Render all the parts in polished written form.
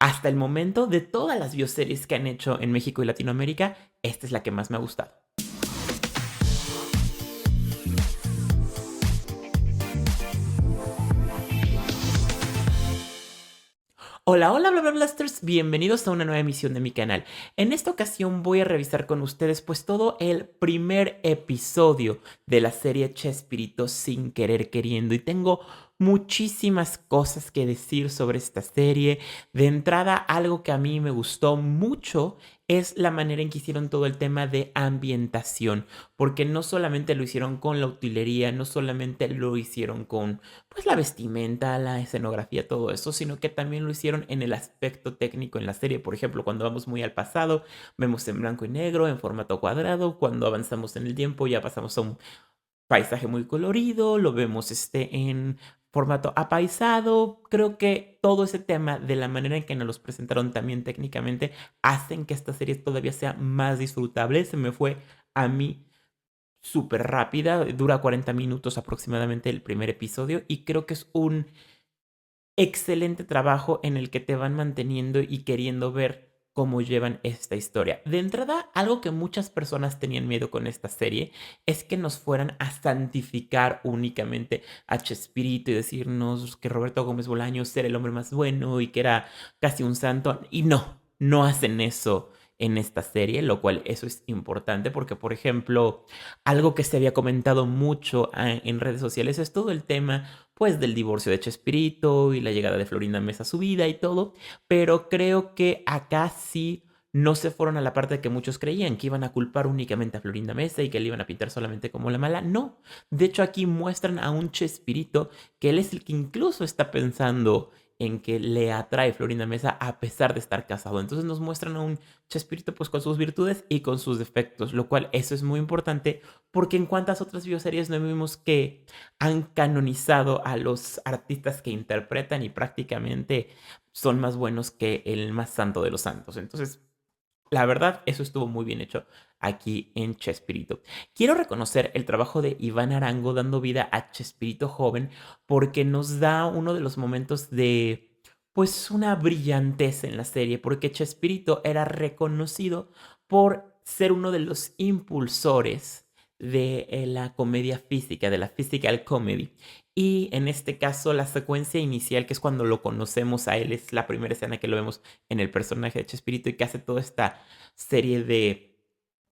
hasta el momento, de todas las bioseries que han hecho en México y Latinoamérica, esta es la que más me ha gustado. Hola, hola, bla, bla, blasters. Bienvenidos a una nueva emisión de mi canal. En esta ocasión voy a revisar con ustedes pues todo el primer episodio de la serie Chespirito sin querer queriendo y tengo muchísimas cosas que decir sobre esta serie. De entrada, algo que a mí me gustó mucho es la manera en que hicieron todo el tema de ambientación, porque no solamente lo hicieron con la utilería, no solamente lo hicieron con pues la vestimenta, la escenografía, todo eso, sino que también lo hicieron en el aspecto técnico en la serie. Por ejemplo, cuando vamos muy al pasado, vemos en blanco y negro, en formato cuadrado. Cuando avanzamos en el tiempo, ya pasamos a un paisaje muy colorido, lo vemos en formato apaisado. Creo que todo ese tema, de la manera en que nos los presentaron también técnicamente, hacen que esta serie todavía sea más disfrutable. Se me fue a mí súper rápida, dura 40 minutos aproximadamente el primer episodio y creo que es un excelente trabajo en el que te van manteniendo y queriendo ver cómo llevan esta historia. De entrada, algo que muchas personas tenían miedo con esta serie es que nos fueran a santificar únicamente a Chespirito y decirnos que Roberto Gómez Bolaños era el hombre más bueno y que era casi un santo. Y no, no hacen eso en esta serie, lo cual eso es importante porque, por ejemplo, algo que se había comentado mucho en redes sociales es todo el tema pues del divorcio de Chespirito y la llegada de Florinda Mesa a su vida y todo, pero creo que acá sí no se fueron a la parte de que muchos creían que iban a culpar únicamente a Florinda Mesa y que le iban a pintar solamente como la mala. No, de hecho aquí muestran a un Chespirito que él es el que incluso está pensando en que le atrae Florinda Mesa a pesar de estar casado. Entonces nos muestran a un Chespirito pues con sus virtudes y con sus defectos, lo cual eso es muy importante porque en cuántas otras bioseries no vimos que han canonizado a los artistas que interpretan y prácticamente son más buenos que el más santo de los santos. Entonces, la verdad, eso estuvo muy bien hecho aquí en Chespirito. Quiero reconocer el trabajo de Iván Arango dando vida a Chespirito joven porque nos da uno de los momentos de, pues, una brillantez en la serie, porque Chespirito era reconocido por ser uno de los impulsores de la comedia física, de la physical comedy. Y en este caso, la secuencia inicial, que es cuando lo conocemos a él, es la primera escena que lo vemos en el personaje de Chespirito y que hace toda esta serie de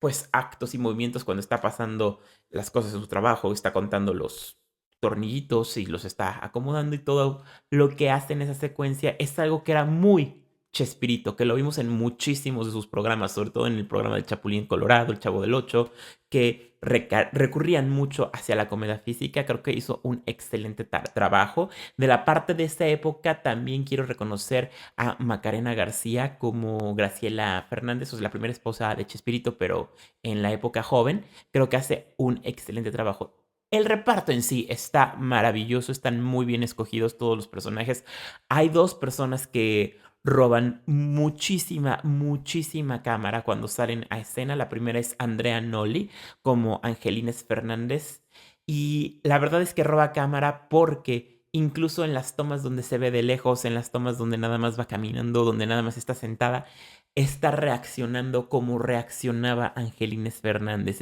pues actos y movimientos cuando está pasando las cosas en su trabajo, está contando los tornillitos y los está acomodando y todo lo que hace en esa secuencia es algo que era muy Chespirito, que lo vimos en muchísimos de sus programas, sobre todo en el programa del Chapulín Colorado, El Chavo del Ocho, que recurrían mucho hacia la comedia física. Creo que hizo un excelente trabajo. De la parte de esta época también quiero reconocer a Macarena García como Graciela Fernández, o sea, la primera esposa de Chespirito, pero en la época joven. Creo que hace un excelente trabajo. El reparto en sí está maravilloso, están muy bien escogidos todos los personajes. Hay dos personas que roban muchísima, muchísima cámara cuando salen a escena. La primera es Andrea Nolli como Angelines Fernández. Y la verdad es que roba cámara porque incluso en las tomas donde se ve de lejos, en las tomas donde nada más va caminando, donde nada más está sentada, está reaccionando como reaccionaba Angelines Fernández.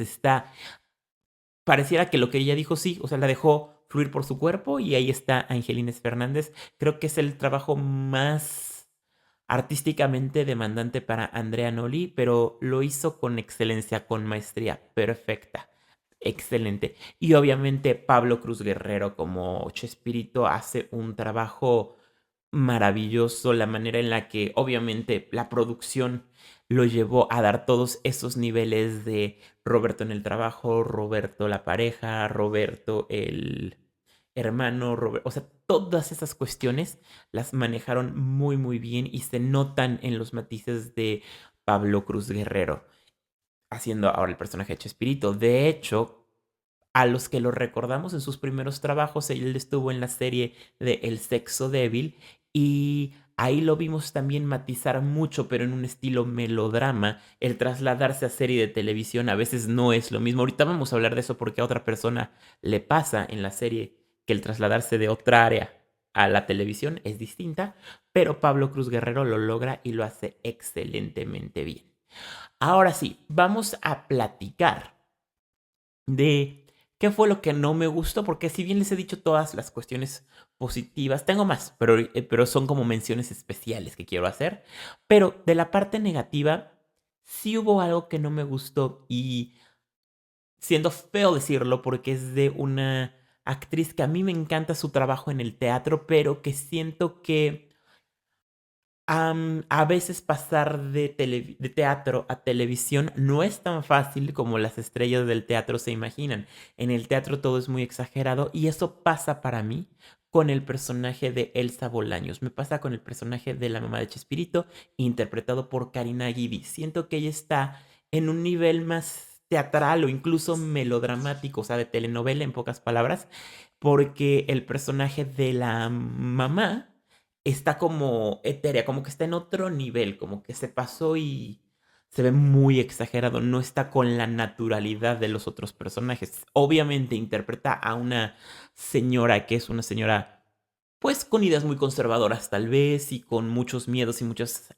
Pareciera que lo que ella dijo sí, o sea, la dejó fluir por su cuerpo y ahí está Angelines Fernández. Creo que es el trabajo más artísticamente demandante para Andrea Noli, pero lo hizo con excelencia, con maestría perfecta. Excelente. Y obviamente Pablo Cruz Guerrero como Chespirito hace un trabajo maravilloso, la manera en la que obviamente la producción lo llevó a dar todos esos niveles de Roberto en el trabajo, Roberto la pareja, Roberto el hermano, Roberto, o sea, todas esas cuestiones las manejaron muy muy bien y se notan en los matices de Pablo Cruz Guerrero haciendo ahora el personaje de Chespirito. De hecho, a los que lo recordamos en sus primeros trabajos, él estuvo en la serie de El sexo débil y ahí lo vimos también matizar mucho, pero en un estilo melodrama. El trasladarse a serie de televisión a veces no es lo mismo. Ahorita vamos a hablar de eso porque a otra persona le pasa en la serie que el trasladarse de otra área a la televisión es distinta, pero Pablo Cruz Guerrero lo logra y lo hace excelentemente bien. Ahora sí, vamos a platicar de qué fue lo que no me gustó, porque si bien les he dicho todas las cuestiones positivas, tengo más, pero son como menciones especiales que quiero hacer. Pero de la parte negativa, sí hubo algo que no me gustó y siendo feo decirlo porque es de una actriz que a mí me encanta su trabajo en el teatro, pero que siento que a veces pasar de teatro a televisión no es tan fácil como las estrellas del teatro se imaginan. En el teatro todo es muy exagerado y eso pasa para mí con el personaje de Elsa Bolaños. Me pasa con el personaje de la mamá de Chespirito, interpretado por Karina Gibi. Siento que ella está en un nivel más teatral o incluso melodramático, o sea, de telenovela en pocas palabras, porque el personaje de la mamá está como etérea, como que está en otro nivel, como que se pasó y se ve muy exagerado, no está con la naturalidad de los otros personajes. Obviamente interpreta a una señora que es una señora, pues con ideas muy conservadoras tal vez y con muchos miedos y muchas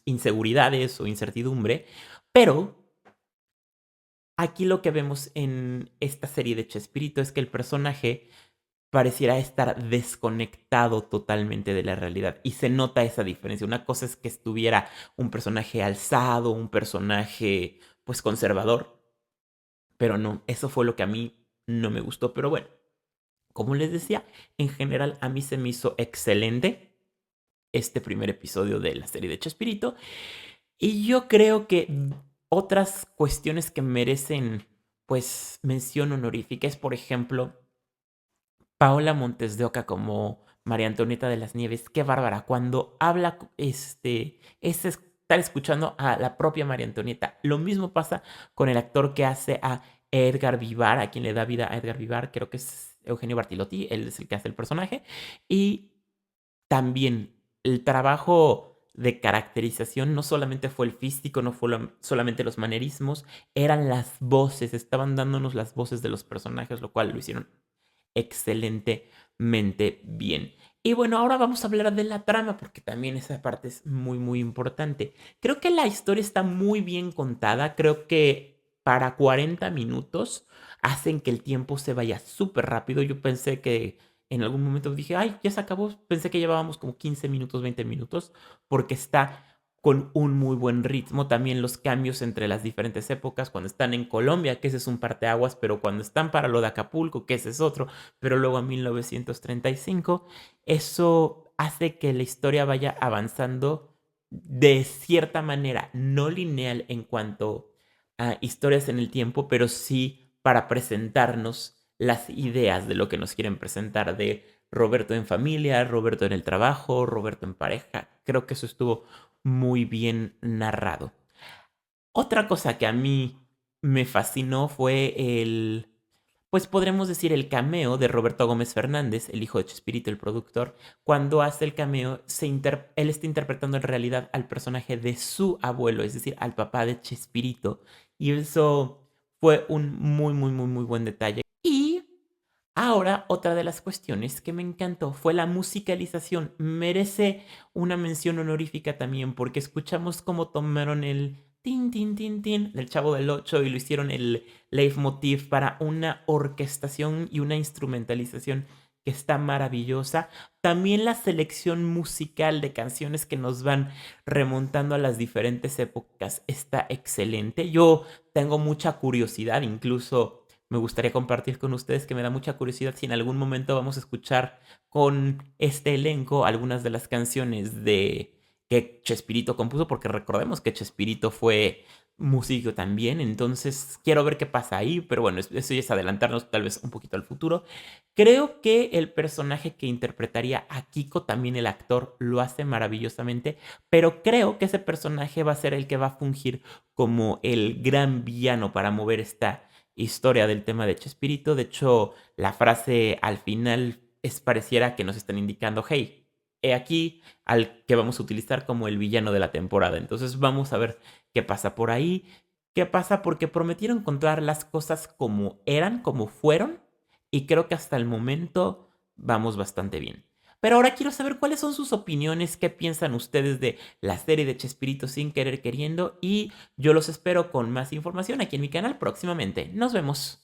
inseguridades o incertidumbre, pero aquí lo que vemos en esta serie de Chespirito es que el personaje pareciera estar desconectado totalmente de la realidad. Y se nota esa diferencia. Una cosa es que estuviera un personaje alzado, un personaje pues conservador, pero no, eso fue lo que a mí no me gustó. Pero bueno, como les decía, en general a mí se me hizo excelente este primer episodio de la serie de Chespirito. Y yo creo que otras cuestiones que merecen pues mención honorífica es, por ejemplo, Paola Montes de Oca como María Antonieta de las Nieves, qué bárbara. Cuando habla, es estar escuchando a la propia María Antonieta. Lo mismo pasa con el actor que hace a Edgar Vivar, a quien le da vida a Edgar Vivar, creo que es Eugenio Bartilotti, él es el que hace el personaje. Y también el trabajo de caracterización no solamente fue el físico, no fue solamente los manerismos, eran las voces, estaban dándonos las voces de los personajes, lo cual lo hicieron excelentemente bien. Y bueno, ahora vamos a hablar de la trama, porque también esa parte es muy, muy importante. Creo que la historia está muy bien contada, creo que para 40 minutos hacen que el tiempo se vaya súper rápido. Yo pensé que en algún momento dije, ay, ya se acabó, pensé que llevábamos como 15 minutos, 20 minutos, porque está con un muy buen ritmo. También los cambios entre las diferentes épocas, cuando están en Colombia, que ese es un parteaguas, pero cuando están para lo de Acapulco, que ese es otro, pero luego a 1935, eso hace que la historia vaya avanzando de cierta manera, no lineal en cuanto a historias en el tiempo, pero sí para presentarnos las ideas de lo que nos quieren presentar de Roberto en familia, Roberto en el trabajo, Roberto en pareja. Creo que eso estuvo muy bien narrado. Otra cosa que a mí me fascinó fue pues podremos decir el cameo de Roberto Gómez Fernández, el hijo de Chespirito, el productor. Cuando hace el cameo, él está interpretando en realidad al personaje de su abuelo, es decir, al papá de Chespirito. Y eso fue un muy, muy, muy, muy buen detalle. Y ahora, otra de las cuestiones que me encantó fue la musicalización. Merece una mención honorífica también porque escuchamos cómo tomaron el tin, tin, tin, tin del Chavo del Ocho y lo hicieron el leitmotiv para una orquestación y una instrumentalización que está maravillosa. También la selección musical de canciones que nos van remontando a las diferentes épocas está excelente. Yo tengo mucha curiosidad, incluso me gustaría compartir con ustedes que me da mucha curiosidad si en algún momento vamos a escuchar con este elenco algunas de las canciones de que Chespirito compuso, porque recordemos que Chespirito fue músico también, entonces quiero ver qué pasa ahí, pero bueno, eso ya es adelantarnos tal vez un poquito al futuro. Creo que el personaje que interpretaría a Kiko, también el actor, lo hace maravillosamente, pero creo que ese personaje va a ser el que va a fungir como el gran villano para mover esta historia del tema de Chespirito. De hecho, la frase al final es pareciera que nos están indicando, hey, he aquí al que vamos a utilizar como el villano de la temporada. Entonces vamos a ver qué pasa por ahí. ¿Qué pasa? Porque prometieron contar las cosas como eran, como fueron, y creo que hasta el momento vamos bastante bien. Pero ahora quiero saber cuáles son sus opiniones, qué piensan ustedes de la serie de Chespirito sin querer queriendo y yo los espero con más información aquí en mi canal próximamente. Nos vemos.